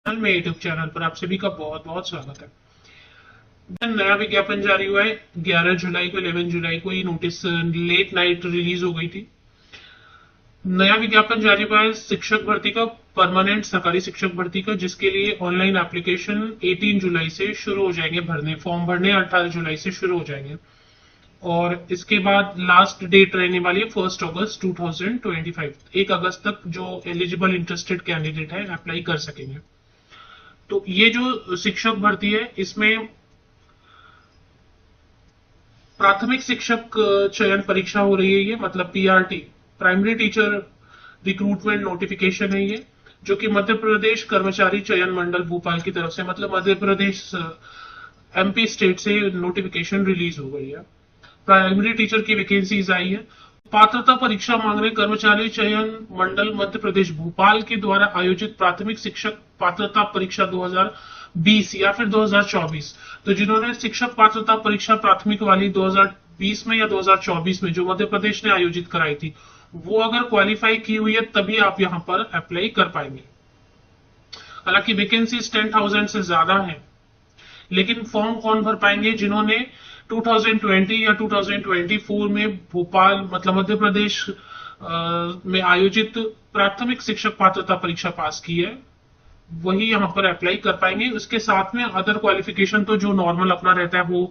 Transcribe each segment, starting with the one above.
मेरे YouTube channel पर आप सभी का बहुत बहुत स्वागत है। नया विज्ञापन जारी हुआ है 11 जुलाई को, 11 जुलाई को ये नोटिस लेट नाइट रिलीज हो गई थी। नया विज्ञापन जारी हुआ है शिक्षक भर्ती का, परमानेंट सरकारी शिक्षक भर्ती का, जिसके लिए ऑनलाइन एप्लीकेशन 18 जुलाई से शुरू हो जाएंगे भरने, फॉर्म भरने 18 जुलाई से शुरू हो जाएंगे। और इसके बाद लास्ट डेट रहने वाली है 1 अगस्त 2025। 1 अगस्त तक जो एलिजिबल इंटरेस्टेड कैंडिडेट है अप्लाई कर सकेंगे। तो ये जो शिक्षक भर्ती है इसमें प्राथमिक शिक्षक चयन परीक्षा हो रही है। ये मतलब PRT, primary teacher recruitment notification है ये, जो कि मध्य प्रदेश कर्मचारी चयन मंडल भोपाल की तरफ से, मतलब मध्य प्रदेश एमपी स्टेट से नोटिफिकेशन रिलीज हो गई है। प्राइमरी टीचर की वैकेंसीज आई है। पात्रता परीक्षा मांग रहे कर्मचारी चयन मंडल मध्य प्रदेश भोपाल के द्वारा आयोजित प्राथमिक शिक्षक पात्रता परीक्षा 2020 या फिर 2024। तो जिन्होंने शिक्षक पात्रता परीक्षा प्राथमिक वाली 2020 में या 2024 में जो मध्य प्रदेश ने आयोजित कराई थी, वो अगर क्वालिफाई की हुई है तभी आप यहां पर अप्लाई कर पाएंगे। हालांकि वैकेंसीज 10,000 से ज्यादा है, लेकिन फॉर्म कौन भर पाएंगे? जिन्होंने 2020 या 2024 में भोपाल मतलब मध्य प्रदेश में आयोजित प्राथमिक शिक्षक पात्रता परीक्षा पास की है, वही यहां पर अप्लाई कर पाएंगे। उसके साथ में अदर क्वालिफिकेशन तो जो नॉर्मल अपना रहता है वो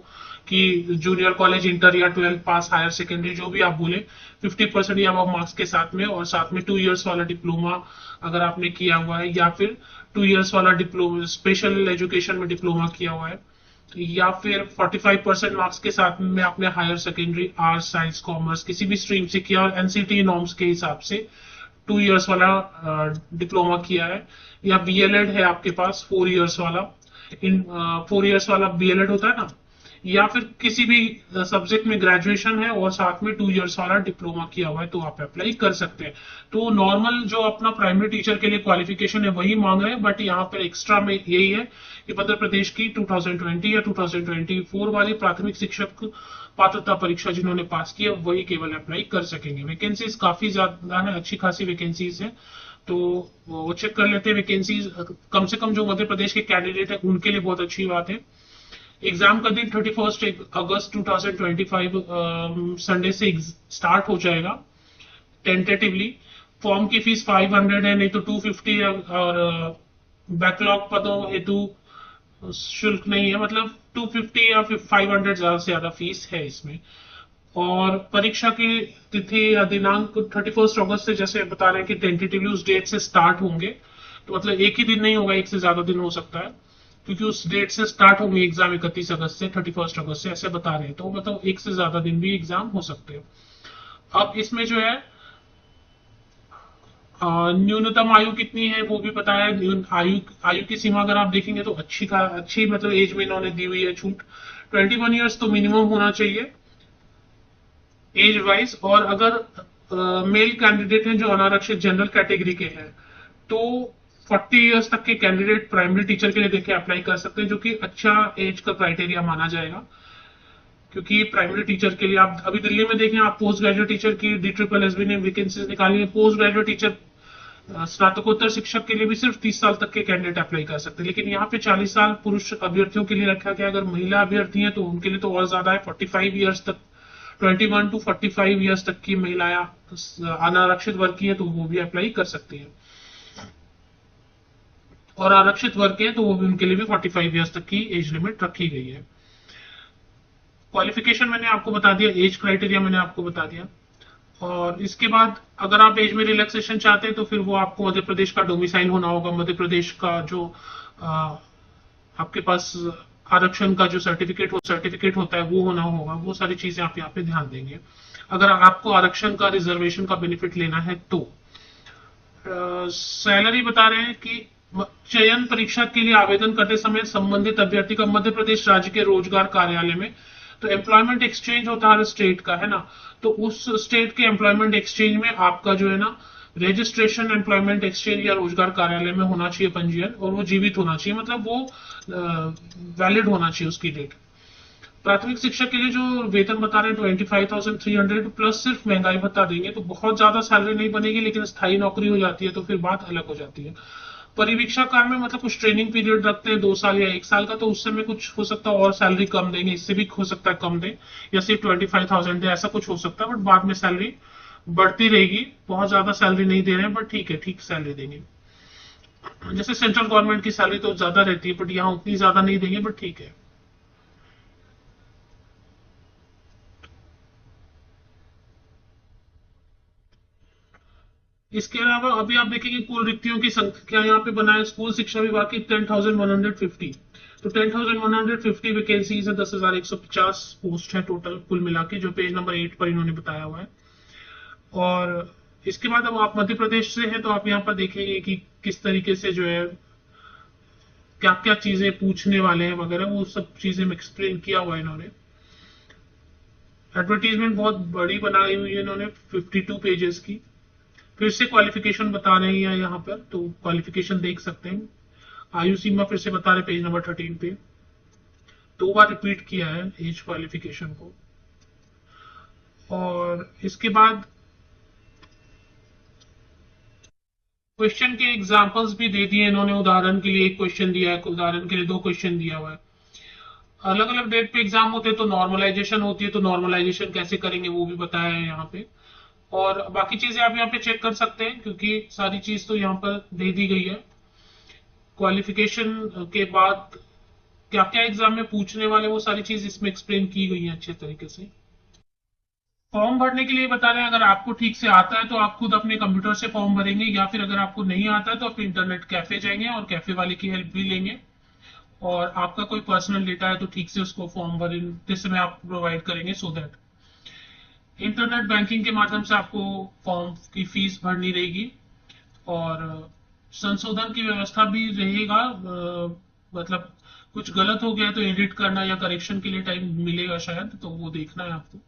कि जूनियर कॉलेज, इंटर या 12th पास, हायर सेकेंडरी जो भी आप बोले, 50% या अब मार्क्स के साथ में, और साथ में 2 इयर्स वाला डिप्लोमा अगर आपने किया हुआ है, या फिर 2 इयर्स वाला डिप्लोमा स्पेशल एजुकेशन में डिप्लोमा किया हुआ है, या फिर 45% मार्क्स के साथ में आपने higher secondary arts, science, commerce किसी भी स्ट्रीम से किया और एनसीटी नॉर्म्स के हिसाब से 2 इयर्स वाला डिप्लोमा किया है, या बीएलएड है आपके पास 4 इयर्स वाला, इन 4 इयर्स वाला बीएलएड होता है ना, या फिर किसी भी सब्जेक्ट में ग्रेजुएशन है और साथ में 2 इयर्स वाला डिप्लोमा किया हुआ है, तो आप अप्लाई कर सकते हैं। तो नॉर्मल जो अपना प्राइमरी टीचर के लिए क्वालिफिकेशन है वही मांग रहे हैं, बट यहाँ पर एक्स्ट्रा में यही है कि मध्य प्रदेश की 2020 या 2024 वाली प्राथमिक शिक्षक पात्रता परीक्षा जिन्होंने पास की है वही केवल अप्लाई कर सकेंगे। वैकेंसीज काफी ज्यादा है, अच्छी खासी वैकेंसीज है, तो वो चेक कर लेते हैं वैकेंसीज। कम से कम जो मध्य प्रदेश के कैंडिडेट है उनके लिए बहुत अच्छी बात है। एग्जाम का दिन 31 अगस्त 2025 संडे से स्टार्ट हो जाएगा टेंटेटिवली। फॉर्म की फीस 500 है, नहीं तो 250 है, और बैकलॉग पदों हेतु शुल्क नहीं है, मतलब 250 या फिर 500 ज्यादा से ज्यादा फीस है इसमें। और परीक्षा की तिथि या दिनांक 31 अगस्त से, जैसे बता रहे हैं कि टेंटेटिवली उस डेट से स्टार्ट होंगे, तो मतलब एक ही दिन नहीं होगा, एक से ज्यादा दिन हो सकता है, क्योंकि उस डेट से स्टार्ट होंगे एग्जाम 31 अगस्त से 31 अगस्त से, ऐसे बता रहे हैं, तो मतलब एक से ज्यादा दिन भी एग्जाम हो सकते हैं। अब इसमें जो है न्यूनतम आयु कितनी है वो भी पता है। आयु आयु की सीमा अगर आप देखेंगे तो अच्छी मतलब एज में इन्होंने दी हुई है छूट। 21 ईयर्स तो मिनिमम होना चाहिए एज वाइज। और अगर मेल कैंडिडेट हैं जो अनारक्षित जनरल कैटेगरी के हैं, तो 40 इयर्स तक के कैंडिडेट प्राइमरी टीचर के लिए देखे अप्लाई कर सकते हैं, जो कि अच्छा एज का क्राइटेरिया माना जाएगा। क्योंकि प्राइमरी टीचर के लिए आप अभी दिल्ली में देखें, आप पोस्ट ग्रेजुएट टीचर की DSSB ने वैकेंसीज निकाली है। पोस्ट ग्रेजुएट टीचर स्नातकोत्तर शिक्षक के लिए भी सिर्फ 30 साल तक के कैंडिडेट अप्लाई कर सकते हैं, लेकिन यहाँ पे 40 साल पुरुष अभ्यर्थियों के लिए रखा गया। अगर महिला अभ्यर्थी है तो उनके लिए तो और ज्यादा है, 45 ईयर्स तक, 21 to 45 ईयर्स तक की महिलाएं अनारक्षित वर्ग की है तो वो भी अप्लाई कर सकती है, और आरक्षित वर्ग के हैं तो वो भी उनके लिए भी 45 ईयर्स तक की एज लिमिट रखी गई है। क्वालिफिकेशन मैंने आपको बता दिया, एज क्राइटेरिया मैंने आपको बता दिया। और इसके बाद अगर आप एज में रिलैक्सेशन चाहते हैं तो फिर वो आपको मध्य प्रदेश का डोमिसाइल होना होगा। मध्य प्रदेश का जो आपके पास आरक्षण का जो सर्टिफिकेट होता है वो होना होगा। वो सारी चीजें आप यहाँ पे ध्यान देंगे अगर आपको आरक्षण का, रिजर्वेशन का बेनिफिट लेना है तो। सैलरी बता रहे हैं कि चयन परीक्षा के लिए आवेदन करते समय संबंधित अभ्यर्थी का मध्य प्रदेश राज्य के रोजगार कार्यालय में, तो एम्प्लॉयमेंट एक्सचेंज होता है हर स्टेट का, है ना, तो उस स्टेट के एम्प्लॉयमेंट एक्सचेंज में आपका जो है ना रजिस्ट्रेशन एम्प्लॉयमेंट एक्सचेंज या रोजगार कार्यालय में होना चाहिए पंजीयन, और वो जीवित होना चाहिए, मतलब वो वैलिड होना चाहिए उसकी डेट। प्राथमिक शिक्षक के लिए जो वेतन बता रहे हैं 25,300 प्लस सिर्फ महंगाई भत्ता देंगे, तो बहुत ज्यादा सैलरी नहीं बनेगी, लेकिन स्थायी नौकरी हो जाती है तो फिर बात अलग हो जाती है। परिवीक्षा काल में मतलब कुछ ट्रेनिंग पीरियड रखते हैं 2 साल या 1 साल का, तो उस समय कुछ हो सकता है और सैलरी कम देंगे, इससे भी हो सकता है कम दे या सिर्फ 25,000 दे, ऐसा कुछ हो सकता है। बट बाद में सैलरी बढ़ती रहेगी, बहुत ज्यादा सैलरी नहीं दे रहे हैं बट ठीक है, ठीक सैलरी देंगे। जैसे सेंट्रल गवर्नमेंट की सैलरी तो ज्यादा रहती है बट यहाँ उतनी ज्यादा नहीं देंगे, बट ठीक है। इसके अलावा अभी आप देखेंगे कुल रिक्तियों की संख्या यहाँ पे बना है स्कूल शिक्षा विभाग की 10,150। तो 10,150 वैकेंसीज है, 10,150 पोस्ट है टोटल कुल मिला के, जो पेज नंबर 8 पर इन्होंने बताया हुआ है। और इसके बाद अब आप मध्य प्रदेश से हैं तो आप यहाँ पर देखेंगे कि किस तरीके से जो है क्या क्या चीजें पूछने वाले हैं वगैरह, वो सब चीजें एक्सप्लेन किया हुआ है इन्होंने। एडवर्टीजमेंट बहुत बड़ी बनाई हुई है इन्होंने, 52 पेजेस की। फिर से क्वालिफिकेशन बता रहे हैं यहाँ पर, तो क्वालिफिकेशन देख सकते हैं। आयु सीमा फिर से बता रहे पेज नंबर 13 पे, 2 बार रिपीट किया है एज क्वालिफिकेशन को। और इसके बाद क्वेश्चन के एग्जांपल्स भी दे दिए इन्होंने। उदाहरण के लिए एक क्वेश्चन दिया है, उदाहरण के लिए 2 क्वेश्चन दिया हुआ है। अलग अलग डेट पे एग्जाम होते हैं तो नॉर्मलाइजेशन होती है, तो नॉर्मलाइजेशन कैसे करेंगे वो भी बताया है यहाँ पे। और बाकी चीजें आप यहाँ पे चेक कर सकते हैं क्योंकि सारी चीज तो यहाँ पर दे दी गई है। क्वालिफिकेशन के बाद क्या क्या एग्जाम में पूछने वाले वो सारी चीज इसमें एक्सप्लेन की गई है अच्छे तरीके से। फॉर्म भरने के लिए बता रहे हैं, अगर आपको ठीक से आता है तो आप खुद अपने कंप्यूटर से फॉर्म भरेंगे, या फिर अगर आपको नहीं आता है तो आप इंटरनेट कैफे जाएंगे और कैफे वाले की हेल्प भी लेंगे। और आपका कोई पर्सनल डेटा है तो ठीक से उसको फॉर्म भरते समय आप प्रोवाइड करेंगे, सो दैट इंटरनेट बैंकिंग के माध्यम से आपको फॉर्म की फीस भरनी रहेगी। और संशोधन की व्यवस्था भी रहेगा, मतलब कुछ गलत हो गया तो एडिट करना या करेक्शन के लिए टाइम मिलेगा शायद, तो वो देखना है आपको।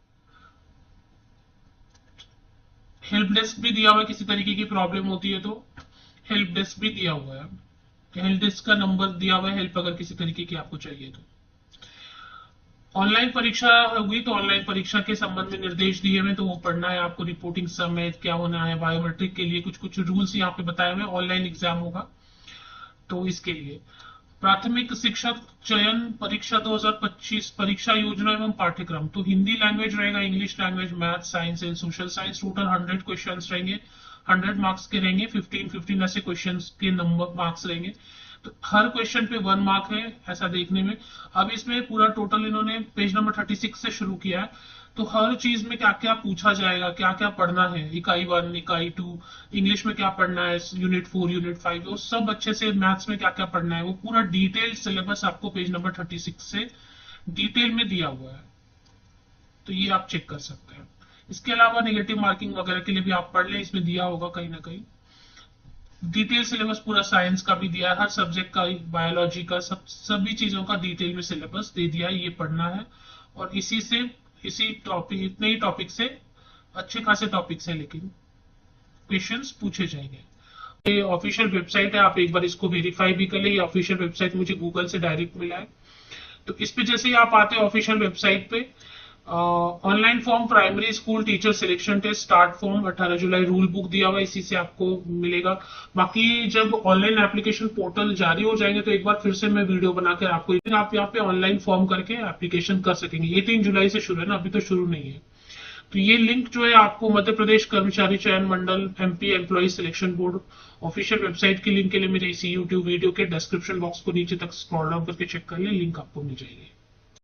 हेल्प डेस्क भी दिया हुआ है, किसी तरीके की प्रॉब्लम होती है तो हेल्प डेस्क भी दिया हुआ है। हेल्प डेस्क का नंबर दिया हुआ है, हेल्प अगर किसी तरीके की आपको चाहिए तो। ऑनलाइन परीक्षा होगी तो ऑनलाइन परीक्षा के संबंध में निर्देश दिए हुए, तो वो पढ़ना है आपको। रिपोर्टिंग समय क्या होना है, बायोमेट्रिक के लिए कुछ कुछ रूल्स यहाँ पे बताए हुए। ऑनलाइन एग्जाम होगा तो इसके लिए प्राथमिक शिक्षक चयन परीक्षा 2025 परीक्षा योजना एवं पाठ्यक्रम, तो हिंदी लैंग्वेज रहेगा, English language, math, science and social science. Total 100 question रहेंगे, 100 मार्क्स के रहेंगे। 15-15 ऐसे क्वेश्चन के नंबर मार्क्स रहेंगे, तो हर क्वेश्चन पे 1 मार्क है ऐसा देखने में। अब इसमें पूरा टोटल इन्होंने पेज नंबर 36 से शुरू किया है, तो हर चीज में क्या क्या पूछा जाएगा, क्या क्या पढ़ना है, इकाई 1, इकाई 2, इंग्लिश में क्या पढ़ना है, यूनिट 4, यूनिट 5, वो सब अच्छे से। मैथ्स में क्या क्या पढ़ना है, वो पूरा डिटेल सिलेबस आपको पेज नंबर 36 से डिटेल में दिया हुआ है, तो ये आप चेक कर सकते हैं। इसके अलावा नेगेटिव मार्किंग वगैरह के लिए भी आप पढ़ लें, इसमें दिया होगा कहीं ना कहीं डिटेल सिलेबस। पूरा साइंस का भी दिया है, हर सब्जेक्ट का, बायोलॉजी का, सभी चीजों का डिटेल में सिलेबस दे दिया है, ये पढ़ना है। और इसी टॉपिक, इतने ही टॉपिक से, अच्छे खासे टॉपिक से लेकिन क्वेश्चंस पूछे जाएंगे। ये ऑफिशियल वेबसाइट है, आप एक बार इसको वेरीफाई भी कर ले। ये ऑफिशियल वेबसाइट मुझे गूगल से डायरेक्ट मिला है, तो इस पे जैसे ही आप आते हैं ऑफिशियल वेबसाइट पे, online form primary school teacher selection test start form 18 जुलाई, रूल बुक दिया हुआ है, इसी से आपको मिलेगा। बाकी जब ऑनलाइन एप्लीकेशन पोर्टल जारी हो जाएंगे तो एक बार फिर से मैं वीडियो बनाकर आपको, आप यहाँ पे ऑनलाइन फॉर्म करके एप्लीकेशन कर सकेंगे। ये 3 जुलाई से शुरू है ना, अभी तो शुरू नहीं है। तो ये लिंक जो है आपको मध्य Pradesh Karmachari Chayan Mandal MP employ selection board official website की लिंक के लिए मेरे इसी यूट्यूब वीडियो के डिस्क्रिप्शन बॉक्स को नीचे तक स्क्रॉल डाउन करके चेक कर ले, लिंक आपको मिल जाएगी।